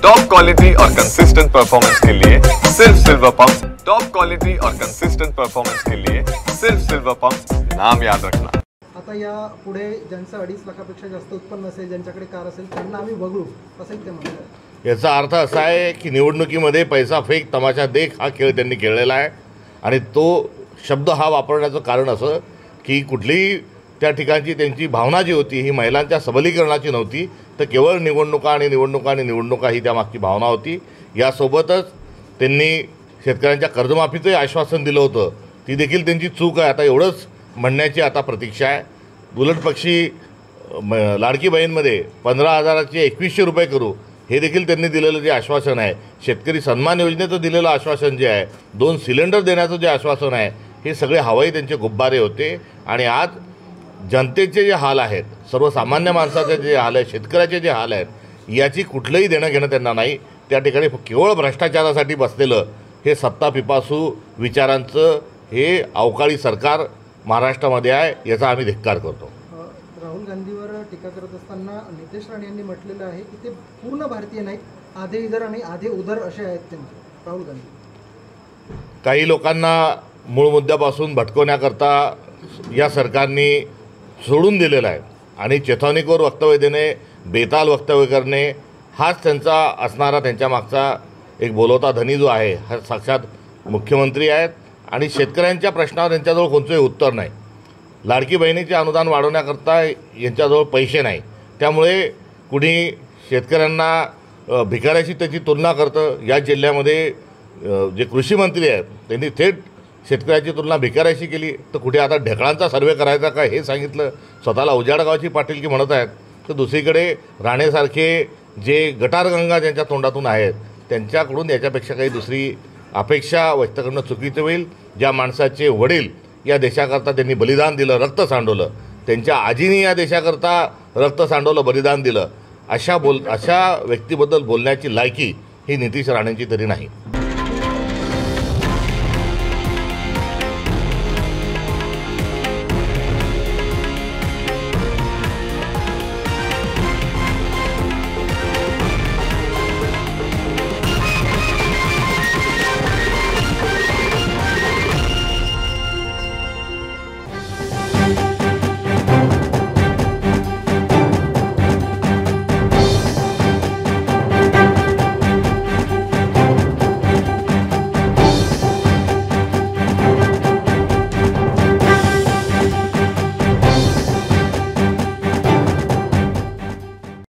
Top quality और consistent performance के लिए सिर्फ सिल्वर पंप। टॉप क्वालिटी और कंसिस्टेंट परफॉर्मेंस के लिए सिर्फ सिल्वर पंप, नाम याद रखना। आता या पुढे ज्यांचं 2.5 लाखापेक्षा जास्त उत्पन्न असेल, ज्यांच्याकडे कार असेल, त्यांना आम्ही वगळू असेल ते म्हणतात। याचा अर्थ असा आहे की निवडणुकीमध्ये पैसा फेक तमाशा देख हा खेळ त्यांनी खेळलेला आहे आणि तो शब्द हा वापरण्याचं कारण असं की कुठलीही त्या ठिकाणची त्यांची भावना जी होती ही महिलांच्या सबलीकरणाची नव्हती, तर केवळ निवडणुका ही त्यामागची भावना होती। यासोबतच त्यांनी शेतकऱ्यांच्या कर्जमाफीचंही आश्वासन दिलं होतं, ती देखील त्यांची चूक आहे। आता एवढंच म्हणण्याची आता प्रतीक्षा आहे। उलटपक्षी लाडकी बहीणमध्ये 15,000चे 2100 रुपये करू हे देखील त्यांनी दिलेलं जे आश्वासन आहे, शेतकरी सन्मान योजनेचं दिलेलं आश्वासन जे आहे, 2 सिलेंडर देण्याचं जे आश्वासन आहे, हे सगळे हवाई त्यांचे गुब्बारे होते। आणि आज जनतेचे जे हाल आहेत, सर्वसामान्य माणसाचे जे हाल आहेत, शेतकऱ्याचे जे हाल आहेत, याची कुठलंही देणं घेणं त्यांना नाही। त्या ठिकाणी केवळ भ्रष्टाचारासाठी बसलेलं हे सत्ता पिपासू विचारांचं हे अवकाळी सरकार महाराष्ट्रामध्ये आहे, याचा आम्ही धिक्कार करतो। राहुल गांधीवर टीका करत असताना नितेश राणे यांनी म्हटलेलं आहे की ते पूर्ण भारतीय नाहीत, आधे इधर आणि आधे उधर असे आहेत त्यांचे राहुल गांधी। काही लोकांना मूळ मुद्द्यापासून भटकवण्याकरता या सरकारने सोडून दिलेला आहे आणि चेथॉनिकवर वक्तव्य देणे, बेताल वक्तव्य करणे हाच त्यांचा असणारा त्यांच्या मागचा एक बोलवता धनी जो आहे, हा साक्षात मुख्यमंत्री आहेत आणि शेतकऱ्यांच्या प्रश्नावर यांच्याजवळ कोणतंही उत्तर नाही। लाडकी बहिणीचे अनुदान वाढवण्याकरता यांच्याजवळ पैसे नाही, त्यामुळे कुणी शेतकऱ्यांना भिकाऱ्याशी त्याची तुलना करतं। या जिल्ह्यामध्ये जे कृषी मंत्री आहेत त्यांनी थेट शेतकऱ्याची तुलना भिकाऱ्याशी केली, तर कुठे आता ढेकळांचा सर्वे करायचा का हे सांगितलं। स्वतःला उजाड गावाची पाटीलकी म्हणत आहेत, तर दुसरीकडे राणेसारखे जे गटारगंगा ज्यांच्या तोंडातून आहेत त्यांच्याकडून याच्यापेक्षा काही दुसरी अपेक्षा व्यक्त करणं चुकीचं होईल। ज्या माणसाचे वडील या देशाकरता त्यांनी बलिदान दिलं, रक्त सांडवलं, त्यांच्या आजीने या देशाकरता रक्त सांडवलं, बलिदान दिलं, अशा व्यक्तीबद्दल बोलण्याची लायकी ही नितीश राणेंची तरी नाही।